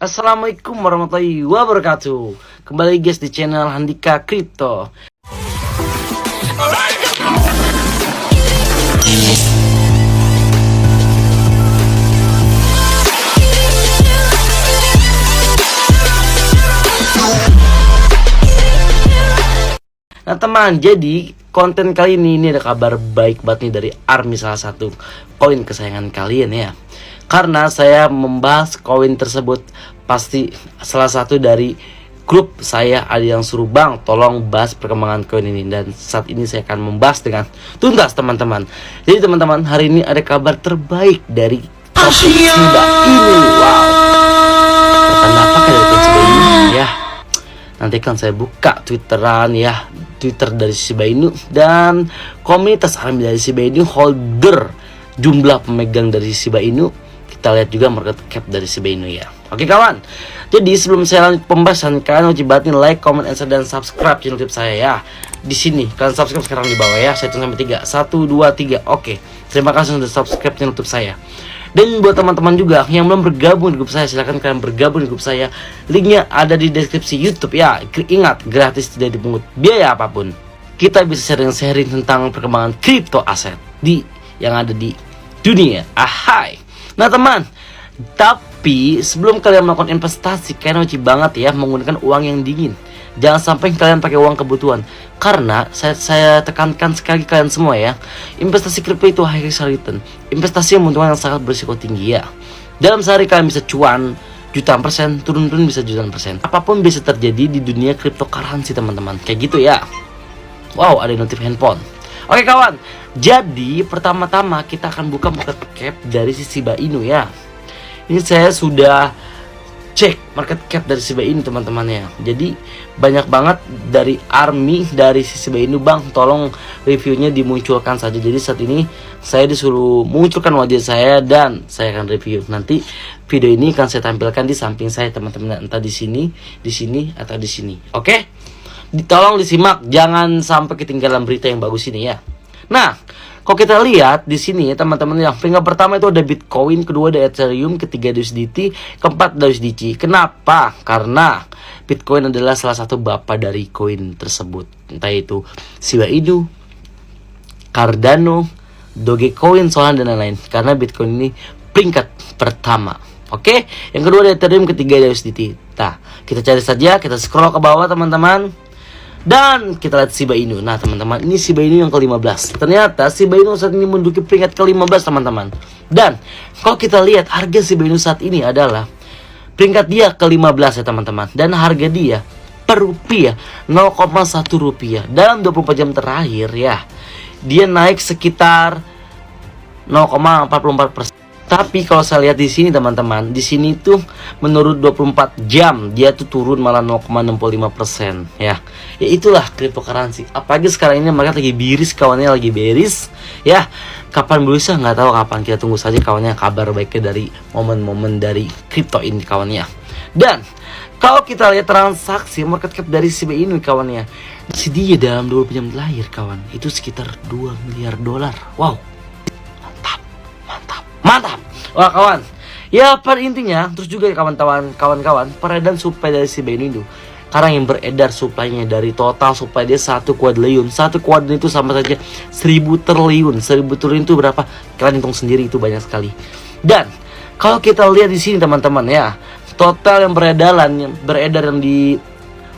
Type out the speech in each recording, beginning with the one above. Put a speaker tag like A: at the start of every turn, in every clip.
A: Assalamualaikum warahmatullahi wabarakatuh. Kembali guys di channel Handika Crypto. Nah teman, jadi konten kali ini ada kabar baik banget nih dari ARMY, salah satu koin kesayangan kalian ya. Karena saya membahas koin tersebut, pasti salah satu dari grup saya ada yang suruh, bang tolong bahas perkembangan koin ini. Dan saat ini saya akan membahas dengan tuntas teman-teman. Jadi teman-teman, hari ini ada kabar terbaik dari topik Shiba Inu. Wow, kenapa kayak Shiba Inu ya? Nanti kan saya buka Twitteran ya, Twitter dari Shiba Inu dan komunitas ARMY dari Shiba Inu, holder jumlah pemegang dari Shiba Inu. Kita lihat juga market cap dari Shiba Inu ya. Oke kawan, jadi sebelum saya lanjut pembahasan, kalian wajib banget like, comment, and share, dan subscribe channel YouTube saya ya. Di sini kalian subscribe sekarang di bawah ya. Saya hitung sampai 3. 1, 2, 3. Oke, terima kasih sudah subscribe channel YouTube saya. Dan buat teman-teman juga yang belum bergabung di grup saya, silahkan kalian bergabung di grup saya. Linknya ada di deskripsi YouTube ya. Ingat, gratis, tidak dipungut biaya apapun. Kita bisa sharing-sharing tentang perkembangan kripto aset yang ada di dunia. Ahai. Nah teman, tapi sebelum kalian melakukan investasi, kalian wajib banget ya menggunakan uang yang dingin. Jangan sampai kalian pakai uang kebutuhan. Karena saya tekankan sekali kalian semua ya, investasi kripto itu high risk return. Investasi yang menguntungkan yang sangat berisiko tinggi ya. Dalam sehari kalian bisa cuan jutaan persen, turun-turun bisa jutaan persen. Apapun bisa terjadi di dunia cryptocurrency teman-teman. Kayak gitu ya. Wow, ada notif handphone. Oke kawan, jadi pertama-tama kita akan buka market cap dari si Shiba Inu ya. Ini saya sudah cek market cap dari Shiba Inu teman-teman ya. Jadi banyak banget dari ARMY dari si Shiba Inu, bang tolong reviewnya dimunculkan saja. Jadi saat ini saya disuruh munculkan wajah saya dan saya akan review. Nanti video ini akan saya tampilkan di samping saya teman-teman, entah di sini atau di sini. Oke? Tolong disimak, jangan sampai ketinggalan berita yang bagus ini ya. Nah, kalau kita lihat di sini ya teman-teman, yang peringkat pertama itu ada Bitcoin, kedua ada Ethereum, ketiga ada USDT, keempat ada USDC. Kenapa? Karena Bitcoin adalah salah satu bapak dari koin tersebut, entah itu Shiba Inu, Cardano, Dogecoin, Solana dan lain-lain. Karena Bitcoin ini peringkat pertama. Oke, yang kedua ada Ethereum, ketiga ada USDT. Nah, kita cari saja, kita scroll ke bawah teman-teman. Dan kita lihat Shiba Inu. Nah teman-teman, ini Shiba Inu yang ke-15. Ternyata Shiba Inu saat ini menduduki peringkat ke-15 teman-teman. Dan kalau kita lihat harga Shiba Inu saat ini adalah peringkat dia ke-15 ya teman-teman. Dan harga dia per rupiah 0,1 rupiah. Dalam 24 jam terakhir ya, dia naik sekitar 0,44%. Tapi kalau saya lihat di sini teman-teman, di sini tuh menurut 24 jam dia tuh turun malah 0,65% ya. Ya itulah cryptocurrency. Apalagi sekarang ini mereka lagi biris, kawannya lagi beris ya. Kapan berusaha nggak tahu kapan, kita tunggu saja kawannya kabar baiknya dari momen-momen dari kripto ini kawannya. Dan kalau kita lihat transaksi market cap dari Shiba Inu kawannya, dia dalam 24 jam terakhir kawan itu sekitar 2 miliar dolar. Wow. Mantap. Wah kawan, ya pada intinya terus juga ya kawan-kawan peredaran supply dari Shiba Inu. Karena yang beredar supply-nya dari total supply dia 1 kuadriliun. 1 kuadriliun itu sama saja 1000 triliun. 1000 triliun itu berapa? Kalian hitung sendiri, itu banyak sekali. Dan kalau kita lihat di sini teman-teman ya, total yang beredar yang di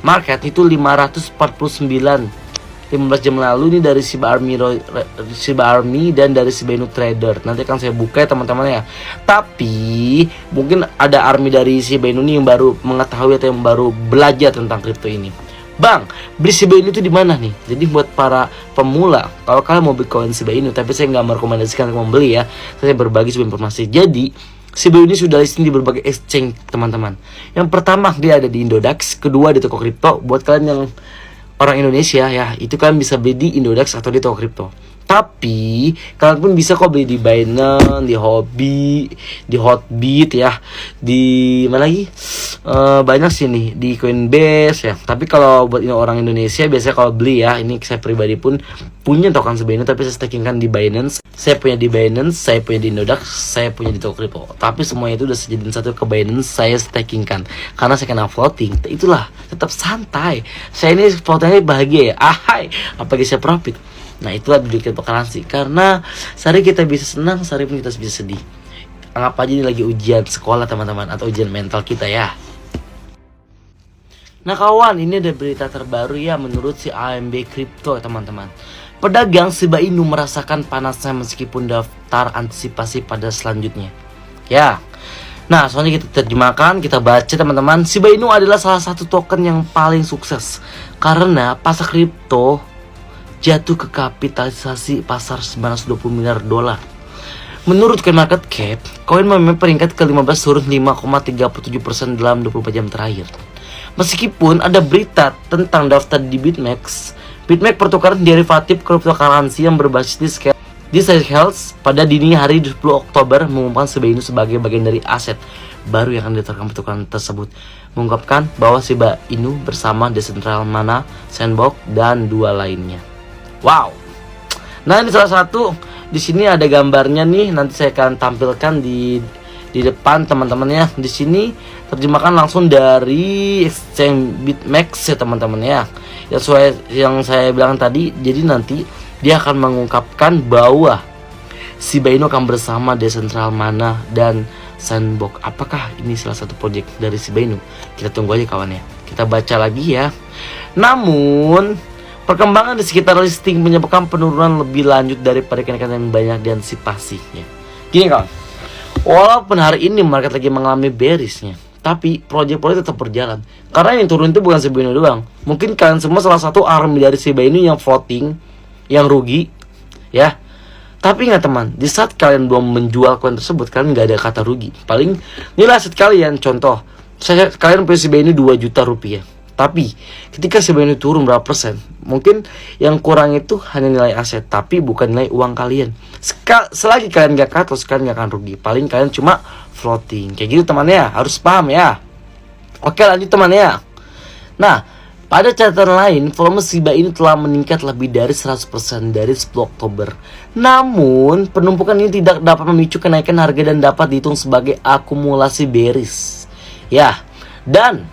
A: market itu 549 15 jam lalu ini dari Shiba ARMY dan dari Shiba Inu Trader. Nanti akan saya buka ya teman-teman ya. Tapi mungkin ada ARMY dari Shiba Inu ini yang baru mengetahui atau yang baru belajar tentang kripto ini. Bang, beli Shiba Inu itu di mana nih? Jadi buat para pemula, kalau kalian mau Bitcoin Shiba Inu, tapi saya nggak merekomendasikan untuk membeli ya. Saya berbagi sebuah informasi. Jadi Shiba Inu sudah listing di berbagai exchange teman-teman. Yang pertama dia ada di Indodax, kedua di toko kripto. Buat kalian yang orang Indonesia ya, itu kalian bisa beli di Indodax atau di toko kripto. Tapi kalian pun bisa kok beli di Binance, di Hotbit ya, di mana lagi? banyak sih nih di Coinbase ya. Tapi kalau buat ini orang Indonesia biasanya kalau beli ya, ini saya pribadi pun punya token SIBA Inu, tapi saya stakingkan di Binance. Saya punya di Binance, saya punya di Indodax, saya punya di Toko Crypto. Tapi semuanya itu udah sejadiin satu ke Binance, saya stakingkan karena saya kena floating. Itulah, tetap santai. Saya ini floatingnya bahagia ya. Ahai, apalagi saya profit. Nah, itulah di cryptocurrency. Karena sehari kita bisa senang, sehari pun kita bisa sedih. Anggap aja ini lagi ujian sekolah teman-teman, atau ujian mental kita ya. Nah kawan, ini ada berita terbaru ya menurut si AMB Crypto teman-teman. Pedagang Shiba Inu merasakan panasnya meskipun daftar antisipasi pada selanjutnya. Ya. Nah, soalnya kita terjemahkan, kita baca teman-teman. Shiba Inu adalah salah satu token yang paling sukses karena pasar kripto jatuh ke kapitalisasi pasar 920 miliar dolar. Menurut CoinMarketCap, koin meme peringkat ke-15 turun 5,37% dalam 24 jam terakhir. Meskipun ada berita tentang daftar di BitMEX, BitMEX pertukaran derivatif cryptocurrency yang berbasis di Seychelles pada dini hari 10 Oktober mengumumkan Shiba Inu sebagai bagian dari aset baru yang akan diterapkan pertukaran tersebut, mengungkapkan bahwa Shiba Inu bersama Decentraland Mana, Sandbox, dan dua lainnya. Wow. Nah, ini salah satu, di sini ada gambarnya nih, nanti saya akan tampilkan di depan teman-teman ya. Di sini terjemahkan langsung dari exchange BitMEX ya teman-teman ya. Yang saya bilang tadi, jadi nanti dia akan mengungkapkan bahwa Shiba Inu akan bersama Decentraland Mana dan Sandbox. Apakah ini salah satu project dari Shiba Inu? Kita tunggu aja kawan ya. Kita baca lagi ya. Namun perkembangan di sekitar listing menyebabkan penurunan lebih lanjut daripada kenaikan yang banyak diantisipasi ya. Gini kawan, walaupun hari ini market lagi mengalami bearishnya, tapi proyek-proyek tetap berjalan. Karena yang turun itu bukan Shiba Inu doang. Mungkin kalian semua salah satu army dari Shiba Inu yang floating, yang rugi, ya. Tapi ingat teman, di saat kalian belum menjual koin tersebut, kalian nggak ada kata rugi. Paling nilai aset kalian, contoh, kalian punya Shiba Inu 2 juta rupiah. Tapi ketika Shiba Inu turun berapa persen, mungkin yang kurang itu hanya nilai aset, tapi bukan nilai uang kalian. Selagi kalian gak cut loss, kalian gak akan rugi. Paling kalian cuma floating. Kayak gitu teman ya, harus paham ya. Oke, lanjut teman ya. Nah, pada catatan lain, volume Shiba Inu telah meningkat lebih dari 100% dari 10 Oktober. Namun, penumpukan ini tidak dapat memicu kenaikan harga dan dapat dihitung sebagai akumulasi bearish. Ya, dan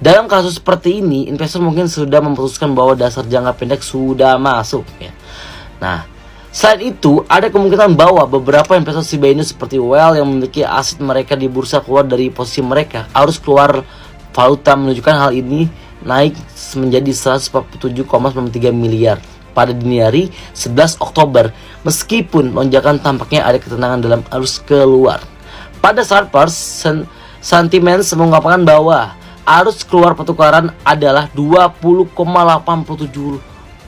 A: dalam kasus seperti ini, investor mungkin sudah memutuskan bahwa dasar jangka pendek sudah masuk ya. Nah, selain itu, ada kemungkinan bahwa beberapa investor Shiba Inu seperti Whale yang memiliki aset mereka di bursa keluar dari posisi mereka harus keluar valuta, menunjukkan hal ini naik menjadi 147,93 miliar pada dini hari 11 Oktober. Meskipun lonjakan tampaknya ada ketenangan dalam arus keluar. Pada saat pers, Sentiments mengungkapkan bahwa arus keluar pertukaran adalah 20,87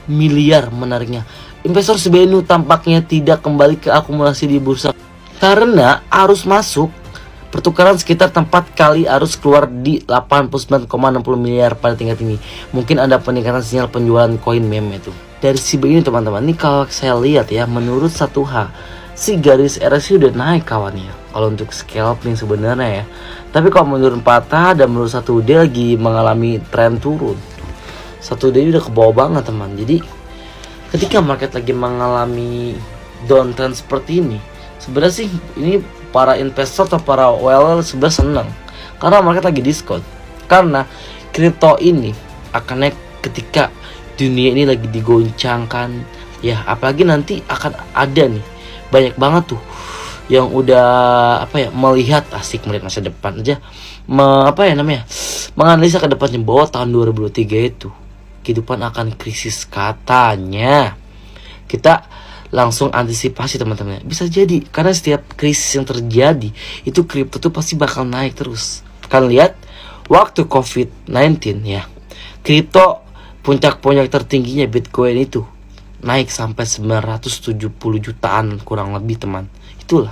A: miliar. Menariknya, investor Shiba Inu tampaknya tidak kembali ke akumulasi di bursa karena arus masuk pertukaran sekitar 4 kali arus keluar di 89,60 miliar pada tingkat ini. Mungkin ada peningkatan sinyal penjualan koin meme itu dari Shiba Inu teman-teman. Ini kalau saya lihat ya, menurut 1H si garis RSI udah naik kawannya kalau untuk scalping sebenarnya ya. Tapi kalau menurut 4H dan menurut 1D lagi mengalami tren turun. 1D udah ke bawah banget teman. Jadi ketika market lagi mengalami downtrend seperti ini, sebenarnya sih ini para investor atau para whale sebenarnya senang karena market lagi diskon. Karena kripto ini akan naik ketika dunia ini lagi digoncangkan ya. Apalagi nanti akan ada nih banyak banget tuh yang udah melihat melihat masa depan aja, menganalisa ke depannya bahwa tahun 2023 itu kehidupan akan krisis katanya. Kita langsung antisipasi teman-teman. Bisa jadi karena setiap krisis yang terjadi itu kripto tuh pasti bakal naik terus. Kalian lihat waktu COVID-19 ya, kripto puncak-puncak tertingginya Bitcoin itu naik sampai 970 jutaan kurang lebih teman. Itulah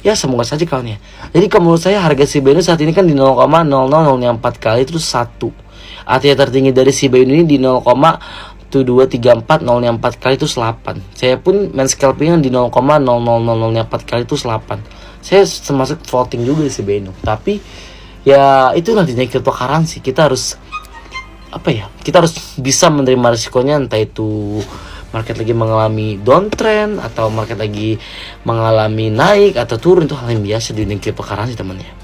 A: ya, semoga saja kawan ya. Jadi kalau menurut saya harga Shiba Inu saat ini kan di 0,00004 kali terus 1. Artinya tertinggi dari Shiba Inu ini di 0,23404 kali itu 8. Saya pun main scalping di 0,00004 kali itu 8. Saya termasuk floating juga di Shiba Inu. Tapi Ya itulah dunia cryptocurrency. Kita harus apa ya, kita harus bisa menerima risikonya, entah itu market lagi mengalami downtrend atau market lagi mengalami naik atau turun. Itu hal yang biasa di dunia cryptocurrency teman-teman.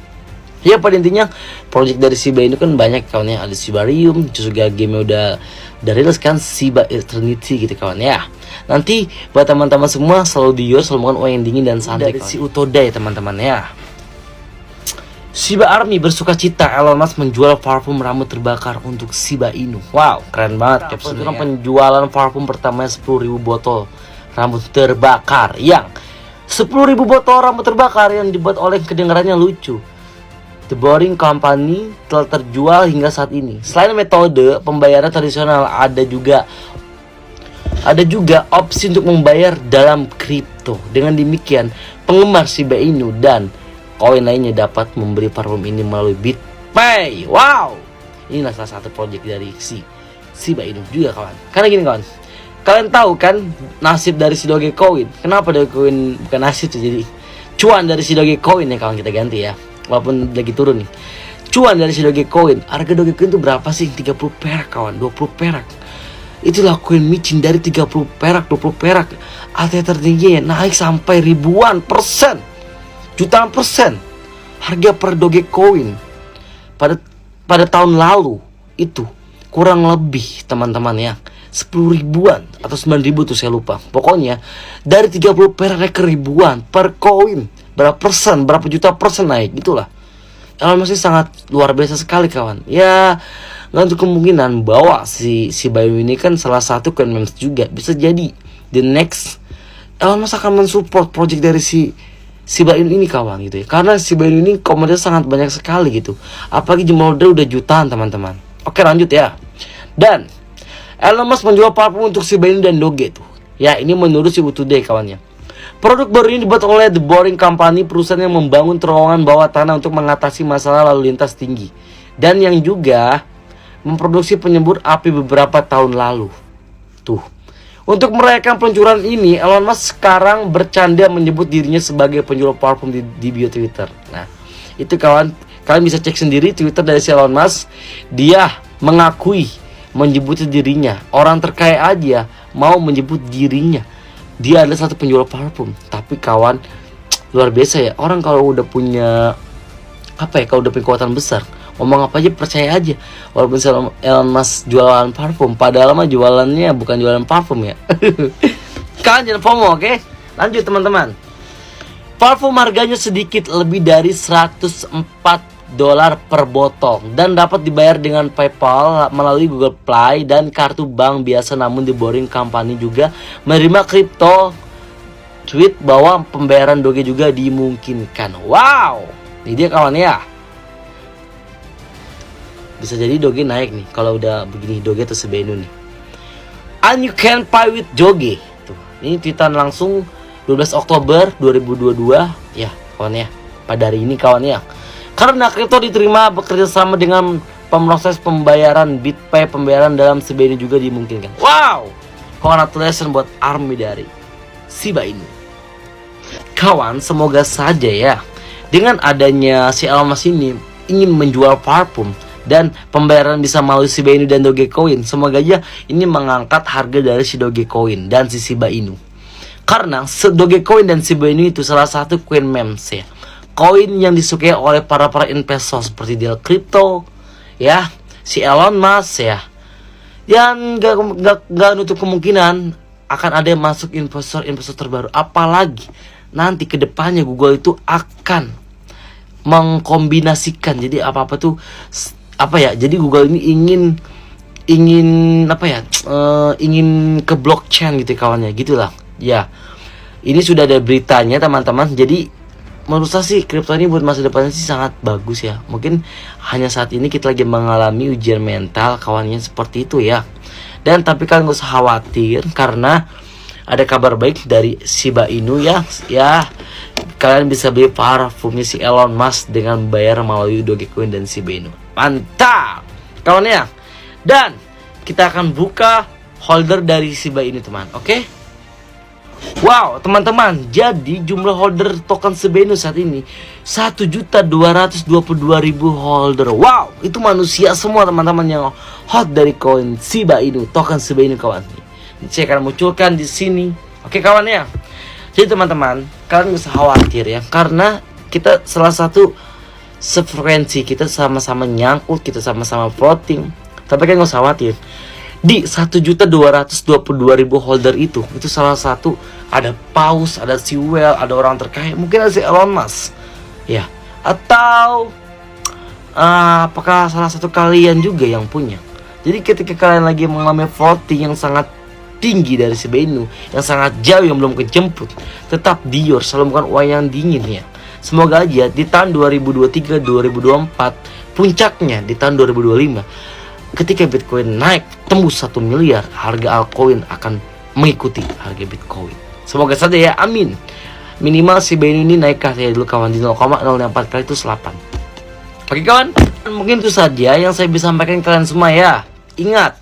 A: Ya pada intinya project dari Shiba Inu kan banyak kawan ya. Ada Shibarium, terus juga game udah rilis kan, Shiba Eternity gitu kawan ya. Nanti buat teman-teman semua selalu selalu makan uang yang dingin dan santai dari si Utoda ya teman-teman ya. Shiba Army bersuka cita Elon Musk menjual parfum rambut terbakar untuk Shiba Inu. Wow, keren banget captionnya. Itu penjualan parfum pertamanya 10.000 botol rambut terbakar. Yang 10.000 botol rambut terbakar yang dibuat oleh kedengarannya lucu. The Boring Company telah terjual hingga saat ini. Selain metode pembayaran tradisional, ada juga opsi untuk membayar dalam kripto. Dengan demikian, penggemar Shiba Inu dan koin lainnya dapat membeli parfum ini melalui BitPay. Wow, inilah salah satu project dari si Shiba Inu juga kawan. Karena gini kawan, kalian tahu kan nasib dari si Dogecoin. Kenapa Dogecoin bukan nasib sih, jadi cuan dari si Dogecoin ya kawan, kita ganti ya. Walaupun lagi turun nih, cuan dari si Dogecoin. Harga Dogecoin itu berapa sih? 30 perak kawan, 20 perak. Itulah koin micin dari 30 perak, 20 perak. ATH tertinggi naik sampai ribuan persen, jutaan persen harga per Dogecoin pada tahun lalu. Itu kurang lebih teman-teman ya 10 ribuan atau 9 ribu tuh saya lupa. Pokoknya dari 30 perak ke ribuan per koin. Berapa persen, berapa juta persen naik, gitulah. Elon Musk sangat luar biasa sekali kawan. Ya nggak untuk kemungkinan bahwa si Shiba Inu ini kan salah satu coin memes juga. Bisa jadi the next Elon Musk akan mensupport project dari si Shiba Inu ini kawan gitu ya. Karena Shiba Inu ini komunitas sangat banyak sekali gitu. Apalagi jumlah order udah jutaan teman-teman. Oke lanjut ya. Dan Elon Musk menjual parfum untuk Shiba Inu dan Doge tuh. Ya ini menurut si Utoda kawannya. Produk baru ini dibuat oleh The Boring Company, perusahaan yang membangun terowongan bawah tanah untuk mengatasi masalah lalu lintas tinggi, dan yang juga memproduksi penyembur api beberapa tahun lalu. Tuh, untuk merayakan peluncuran ini, Elon Musk sekarang bercanda menyebut dirinya sebagai penjual parfum di bio Twitter. Nah, itu kawan, kalian bisa cek sendiri Twitter dari si Elon Musk. Dia mengakui menyebut dirinya, orang terkaya aja mau menyebut dirinya dia adalah satu penjual parfum. Tapi kawan, luar biasa ya. Orang kalau udah punya apa ya, kalau udah punya kekuatan besar, ngomong apa aja percaya aja. Walaupun Elon Musk jualan parfum, padahal mah jualannya bukan jualan parfum ya. Kalian jangan FOMO, oke? Lanjut teman-teman. Parfum harganya sedikit lebih dari 104 dolar per botol dan dapat dibayar dengan PayPal melalui Google Play dan kartu bank biasa. Namun The Boring Company juga menerima kripto. Tweet bahwa pembayaran Doge juga dimungkinkan. Wow, ini dia kawan ya. Bisa jadi Doge naik nih kalau udah begini Doge atau Shiba Inu nih. And you can pay with Doge. Tuh, ini tweetan langsung 12 Oktober 2022 ya kawan ya. Pada hari ini kawan ya. Karena kripto diterima bekerja sama dengan pemroses pembayaran BitPay, pembayaran dalam Shiba Inu juga dimungkinkan. Wow, congratulations buat army dari Shiba Inu. Kawan, semoga saja ya dengan adanya si Elon Musk ini ingin menjual parfum dan pembayaran bisa melalui Shiba Inu dan Dogecoin. Semoga aja ini mengangkat harga dari si Dogecoin dan si Shiba Inu. Karena Dogecoin dan Shiba Inu itu salah satu coin memes ya. Koin yang disukai oleh para investor seperti Dell Crypto ya, si Elon Musk ya. Yang gak nutup kemungkinan akan ada yang masuk investor terbaru. Apalagi nanti kedepannya Google itu akan mengkombinasikan. Jadi apa-apa tuh apa ya? Jadi Google ini ingin apa ya? Ingin ke blockchain gitu kawannya, gitulah. Ya. Ini sudah ada beritanya teman-teman. Jadi menurut saya sih kripto ini buat masa depannya sih sangat bagus ya. Mungkin hanya saat ini kita lagi mengalami ujian mental kawannya seperti itu ya. Dan tapi kalian gak usah khawatir karena ada kabar baik dari Shiba Inu ya. Ya, kalian bisa beli parfumnya si Elon Musk dengan bayar melalui Dogecoin dan Shiba Inu. Mantap kawan ya. Dan kita akan buka holder dari Shiba Inu teman, oke? Wow, teman-teman, jadi jumlah holder token Shiba Inu saat ini 1.222.000 holder. Wow, itu manusia semua teman-teman yang hot dari koin Shiba Inu, token Shiba Inu kawan. Saya akan munculkan di sini. Oke kawan ya. Jadi teman-teman, kalian gak usah khawatir ya, karena kita salah satu sefrekuensi, kita sama-sama nyangkut, kita sama-sama floating. Tapi kalian gak usah khawatir. Di 1.222.000 holder itu salah satu ada Paus, ada si Well, ada orang terkaya, mungkin ada si Elon Musk, ya, atau apakah salah satu kalian juga yang punya. Jadi ketika kalian lagi mengalami floating yang sangat tinggi dari Shiba Inu, yang sangat jauh, yang belum kejemput, tetap dior, selalu bukan uang yang dingin ya. Semoga aja di tahun 2023, 2024, puncaknya di tahun 2025, ketika Bitcoin naik tembus 1 miliar, harga altcoin akan mengikuti harga Bitcoin. Semoga saja ya, amin. Minimal Shiba Inu ini naik saya dulu kawan, di 0,004 kali itu 8. Oke kawan, mungkin itu saja yang saya bisa sampaikan kalian semua ya. Ingat,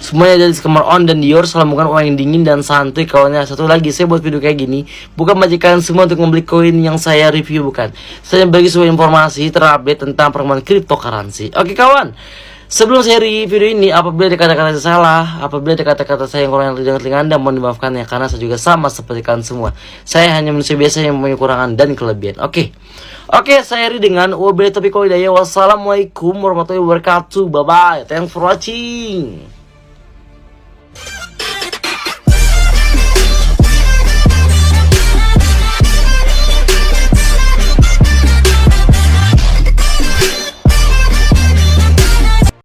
A: semuanya dari disclaimer on dan dior, selalu bukan uang yang dingin dan santuy kawannya. Satu lagi, saya buat video kayak gini bukan bagi kalian semua untuk membeli koin yang saya review, bukan. Saya bagi sebuah informasi terupdate tentang perkembangan cryptocurrency. Oke kawan, sebelum saya review video ini, apabila ada kata-kata saya salah, apabila ada kata-kata saya yang kurang dengan telinga Anda, mohon dimaafkan ya, karena saya juga sama seperti kalian semua. Saya hanya manusia biasa yang mempunyai kekurangan dan kelebihan. Oke, saya Ri dengan wabillahi taufiq wal hidayah. Wassalamualaikum warahmatullahi wabarakatuh. Bye bye. Thanks for watching.